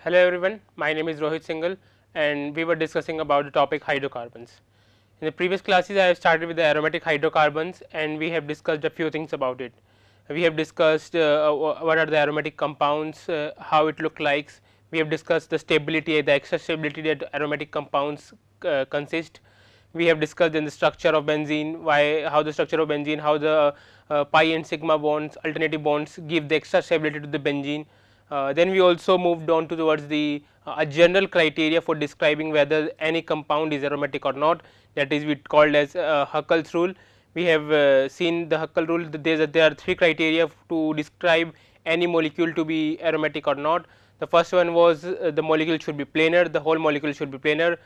Hello everyone, my name is Rohit Singhal and we were discussing about the topic hydrocarbons. In the previous classes I have started with the aromatic hydrocarbons and we have discussed a few things about it. We have discussed what are the aromatic compounds, how it look likes. We have discussed the stability, the extra stability that aromatic compounds consist. We have discussed in the structure of benzene, how the structure of benzene, how the pi and sigma bonds, alternative bonds give the extra stability to the benzene. Then we also moved on towards the a general criteria for describing whether any compound is aromatic or not, that is we called as Huckel's rule. We have seen the Huckel rule that there are three criteria to describe any molecule to be aromatic or not. The first one was the molecule should be planar, the whole molecule should be planar.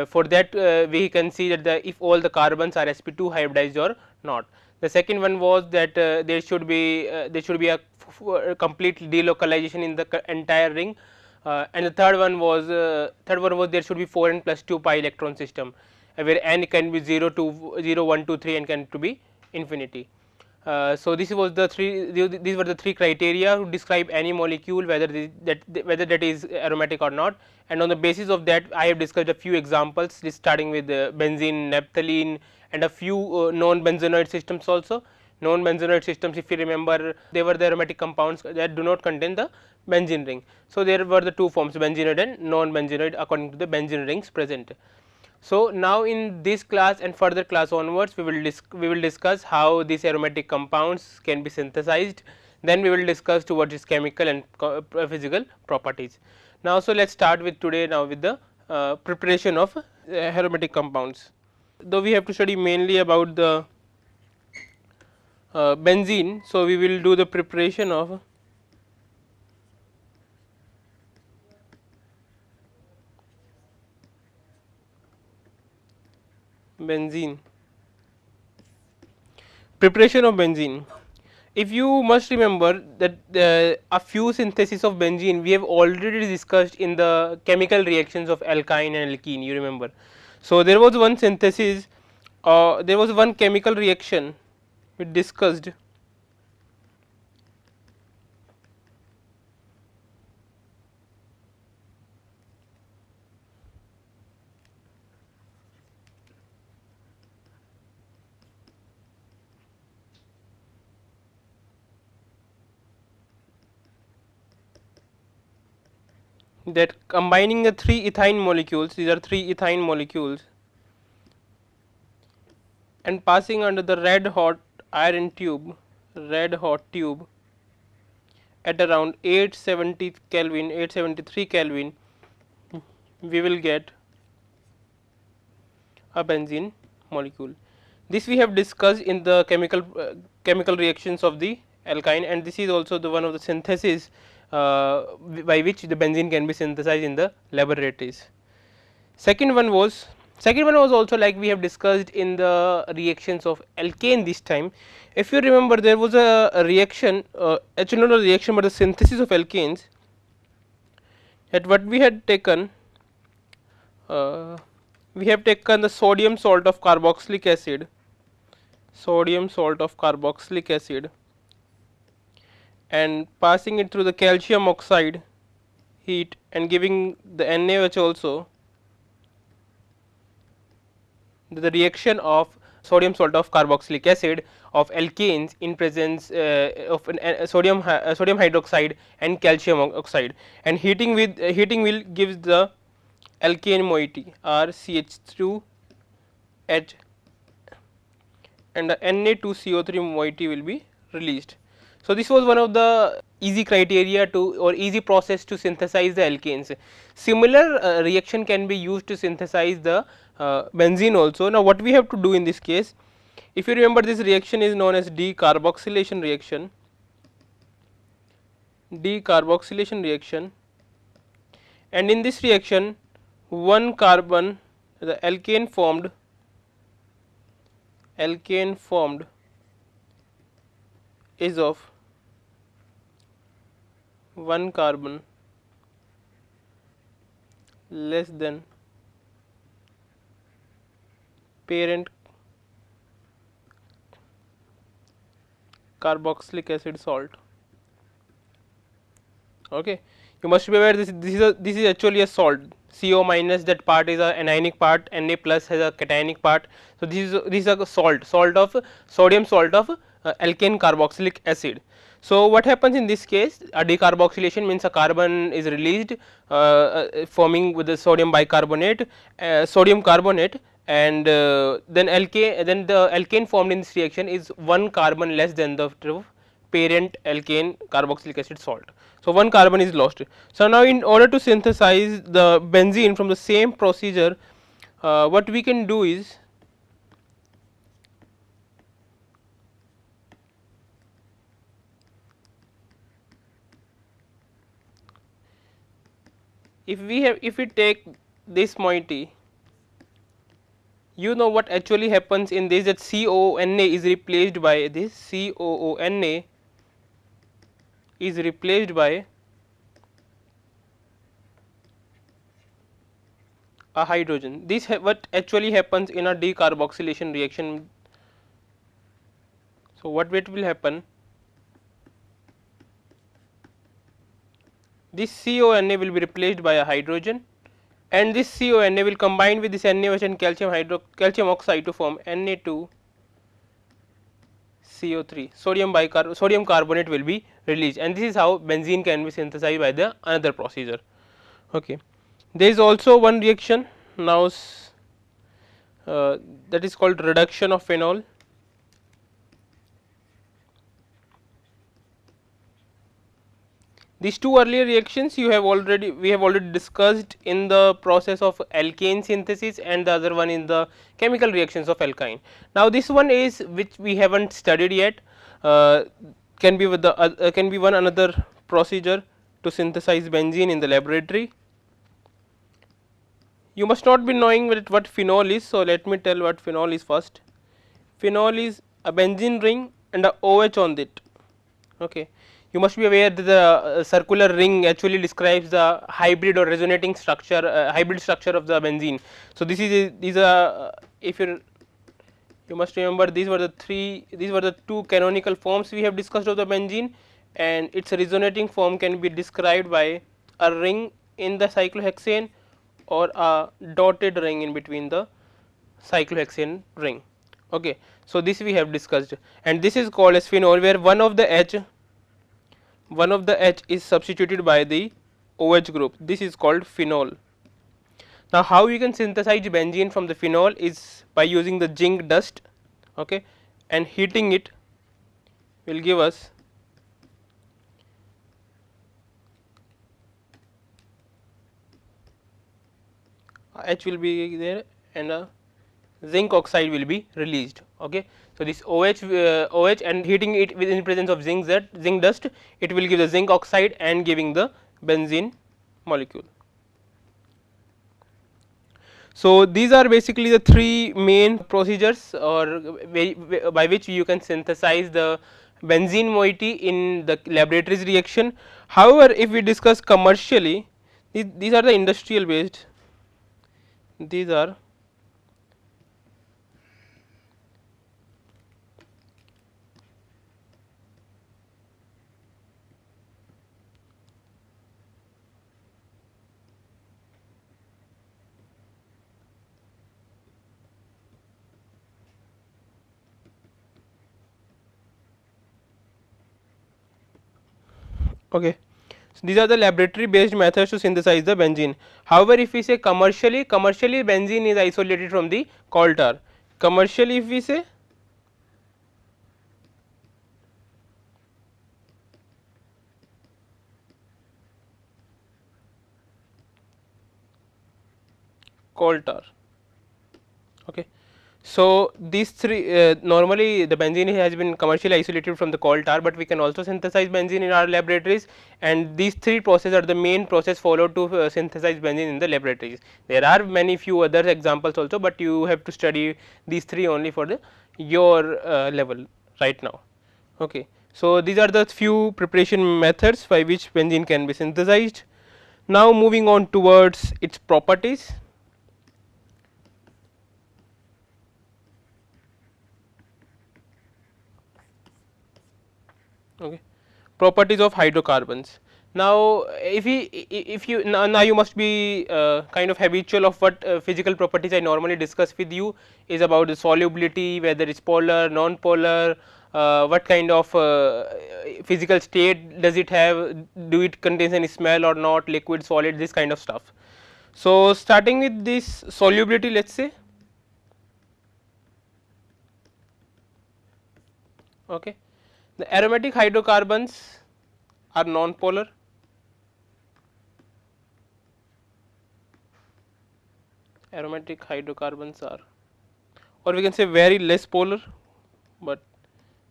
For that we can see that if all the carbons are sp2 hybridized or not. The second one was that there should be a complete delocalization in the entire ring, and the third one was there should be 4n plus 2 pi electron system, where n can be 0 to 0 1 2 3 and can to be infinity. So these were the three criteria to describe any molecule whether that is aromatic or not, and on the basis of that I have discussed a few examples starting with benzene, naphthalene and a few non-benzenoid systems also. Non-benzenoid systems, if you remember, they were the aromatic compounds that do not contain the benzene ring. So there were the two forms, benzenoid and non-benzenoid, according to the benzene rings present. So now in this class and further class onwards, we will discuss how these aromatic compounds can be synthesized. Then we will discuss towards its chemical and physical properties. Now, so let us start with today now with the preparation of aromatic compounds. Though we have to study mainly about the benzene, so we will do the preparation of benzene. Preparation of benzene. If you must remember that a few synthesis of benzene we have already discussed in the chemical reactions of alkyne and alkene, you remember. So there was one synthesis, there was one chemical reaction we discussed that combining the three ethyne molecules, these are three ethyne molecules, and passing under the red hot iron tube, at around 870 Kelvin, 873 Kelvin, we will get a benzene molecule. This we have discussed in the chemical reactions of the alkyne, and this is also the one of the synthesis by which the benzene can be synthesized in the laboratories. Second one was also like we have discussed in the reactions of alkane this time. If you remember, there was a reaction, actually not a reaction but the synthesis of alkanes, at what we had taken, we have taken the sodium salt of carboxylic acid, and passing it through the calcium oxide heat and giving the NaOH also, the reaction of sodium salt of carboxylic acid of alkanes in presence of sodium hydroxide and calcium oxide, and heating will gives the alkane moiety RCH2H, and the Na2CO3 moiety will be released. So this was one of the easy criteria to or easy process to synthesize the alkanes. Similar reaction can be used to synthesize the benzene also. Now what we have to do in this case, if you remember, this reaction is known as decarboxylation reaction, and in this reaction one carbon, the alkane formed is of one carbon less than parent carboxylic acid salt. Okay, You must be aware this is actually a salt. CO minus, that part is a anionic part, Na plus has a cationic part. So this is a salt of sodium salt of alkane carboxylic acid. So what happens in this case, a decarboxylation means a carbon is released forming with the sodium bicarbonate, sodium carbonate, and then the alkane formed in this reaction is one carbon less than the parent alkane carboxylic acid salt. So one carbon is lost. So now in order to synthesize the benzene from the same procedure, what we can do is, if we take this moiety, you know what actually happens in this, that COONA is replaced by this, COONA is replaced by a hydrogen. This what actually happens in a decarboxylation reaction. So what will happen, this CONA will be replaced by a hydrogen, and this CONA will combine with this NaOH and calcium oxide to form Na2 CO3, sodium carbonate will be released, and this is how benzene can be synthesized by the another procedure. Okay. There is also one reaction now that is called reduction of phenol. These two earlier reactions we have already discussed in the process of alkane synthesis, and the other one in the chemical reactions of alkyne. Now this one is which we haven't studied yet, can be with the can be one another procedure to synthesize benzene in the laboratory. You must not be knowing what phenol is, so let me tell what phenol is first. Phenol is a benzene ring and a OH on it. Okay. You must be aware that the circular ring actually describes the hybrid or resonating structure, hybrid structure of the benzene. So this is these are if you must remember, these were the two canonical forms we have discussed of the benzene, and its resonating form can be described by a ring in the cyclohexane or a dotted ring in between the cyclohexane ring. Okay. So this we have discussed, and this is called as phenol, where one of the H is substituted by the OH group. This is called phenol. Now how you can synthesize benzene from the phenol is by using the zinc dust, okay, and heating it will give us H will be there and a zinc oxide will be released. Okay. So this OH and heating it within presence of zinc dust, it will give the zinc oxide and giving the benzene molecule. So these are basically the three main procedures or by which you can synthesize the benzene moiety in the laboratories reaction. However, if we discuss commercially, these are the industrial based, these are okay. So these are the laboratory based methods to synthesize the benzene. However, if we say commercially benzene is isolated from the coal tar. Commercially, if we say coal tar. Okay. So these three normally the benzene has been commercially isolated from the coal tar, but we can also synthesize benzene in our laboratories, and these three processes are the main process followed to synthesize benzene in the laboratories. There are many few other examples also, but you have to study these three only for your level right now. Okay. So these are the few preparation methods by which benzene can be synthesized. Now moving on towards its properties. Okay. Properties of hydrocarbons. Now, if you now you must be kind of habitual of what physical properties I normally discuss with you is about the solubility, whether it's polar, non-polar, what kind of physical state does it have, do it contains any smell or not, liquid, solid, this kind of stuff. So, starting with this solubility, let us say, okay, the aromatic hydrocarbons are non-polar. Aromatic hydrocarbons are, or we can say very less polar, but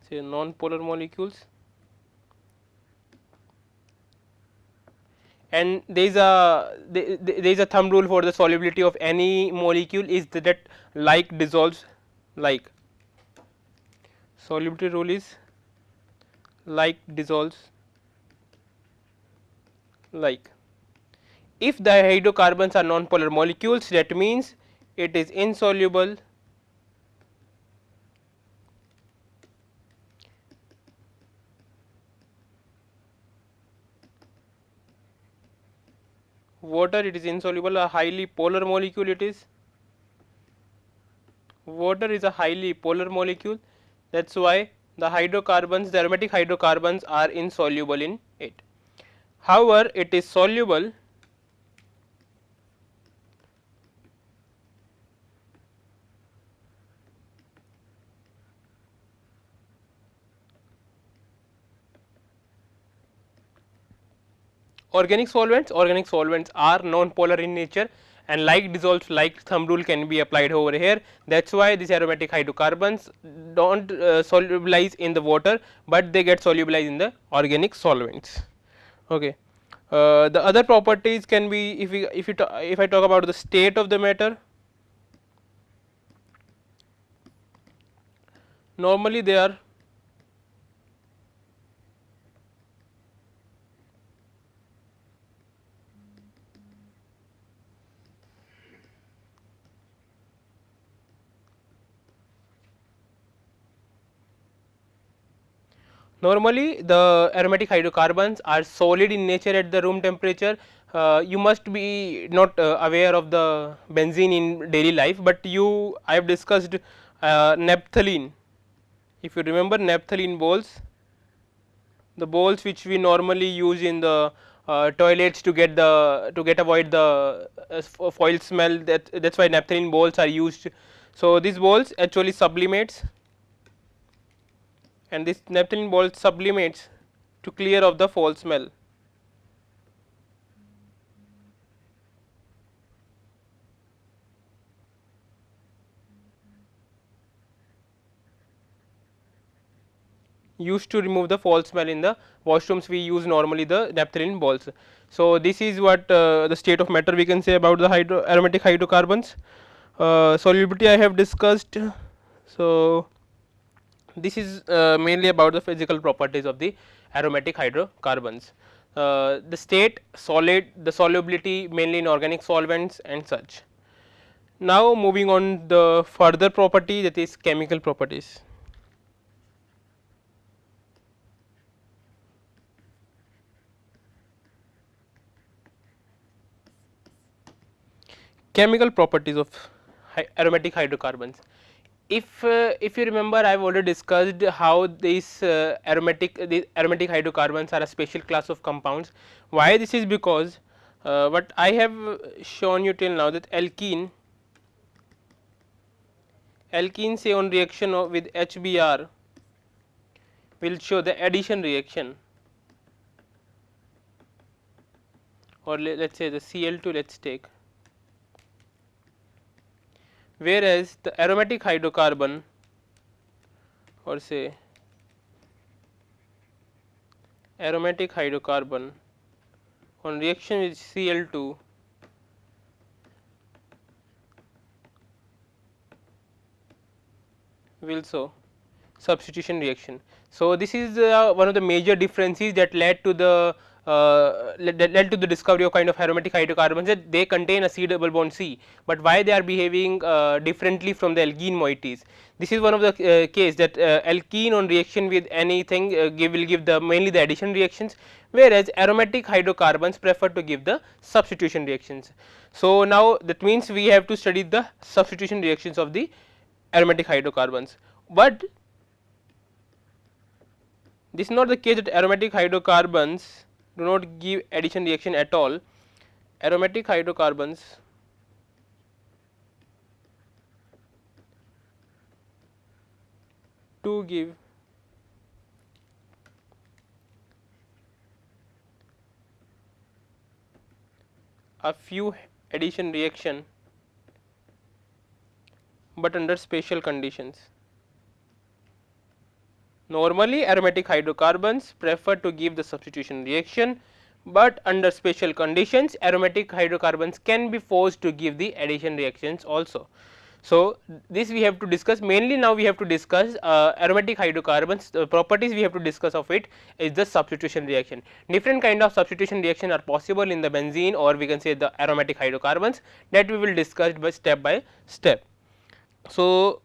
say non-polar molecules. And there is a thumb rule for the solubility of any molecule is that like dissolves like. Solubility rule is like dissolves like. If the hydrocarbons are non-polar molecules, that means it is insoluble water, it is insoluble, a highly polar molecule it is. Water is a highly polar molecule, that is why the hydrocarbons, the aromatic hydrocarbons are insoluble in it. However, it is soluble organic solvents are non-polar in nature, and like dissolves like thumb rule can be applied over here. That is why these aromatic hydrocarbons do not solubilize in the water, but they get solubilized in the organic solvents. Okay. The other properties can be, if I talk about the state of the matter, normally they are normally the aromatic hydrocarbons are solid in nature at the room temperature. You must be not aware of the benzene in daily life, but I have discussed naphthalene. If you remember naphthalene bowls, the bowls which we normally use in the toilets to get avoid the foil smell, that is why naphthalene bowls are used. So, these bowls actually sublimates, and this naphthalene bowl sublimates to clear of the foul smell. Used to remove the foul smell in the washrooms, we use normally the naphthalene balls. So, this is what the state of matter we can say about the aromatic hydrocarbons. Solubility I have discussed. So, this is mainly about the physical properties of the aromatic hydrocarbons. The state, solid, the solubility mainly in organic solvents and such. Now, moving on the further property, that is chemical properties. Chemical properties of aromatic hydrocarbons. If you remember, I have already discussed how these aromatic hydrocarbons are a special class of compounds. Why this is because what I have shown you till now, that alkene say on reaction with HBr will show the addition reaction, or let us say the Cl2 let us take, whereas the aromatic hydrocarbon, or say aromatic hydrocarbon on reaction with Cl2 will show substitution reaction. So, this is one of the major differences that led to the led to the discovery of kind of aromatic hydrocarbons, that they contain a C double bond C, but why they are behaving differently from the alkene moieties. This is one of the case that alkene on reaction with anything will give the mainly the addition reactions, whereas aromatic hydrocarbons prefer to give the substitution reactions. So, now that means we have to study the substitution reactions of the aromatic hydrocarbons, but this is not the case that aromatic hydrocarbons do not give addition reaction at all. Aromatic hydrocarbons do give a few addition reaction, but under special conditions. Normally aromatic hydrocarbons prefer to give the substitution reaction, but under special conditions aromatic hydrocarbons can be forced to give the addition reactions also. So, this we have to discuss mainly. Now, we have to discuss aromatic hydrocarbons, the properties we have to discuss of it is the substitution reaction. Different kind of substitution reaction are possible in the benzene, or we can say the aromatic hydrocarbons, that we will discuss by step. So,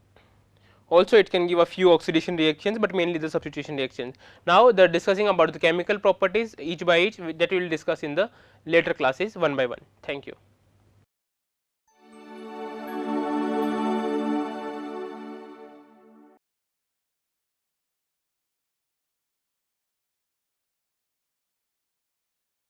also it can give a few oxidation reactions, but mainly the substitution reactions. Now, the discussing about the chemical properties each by each, that we will discuss in the later classes one by one. Thank you.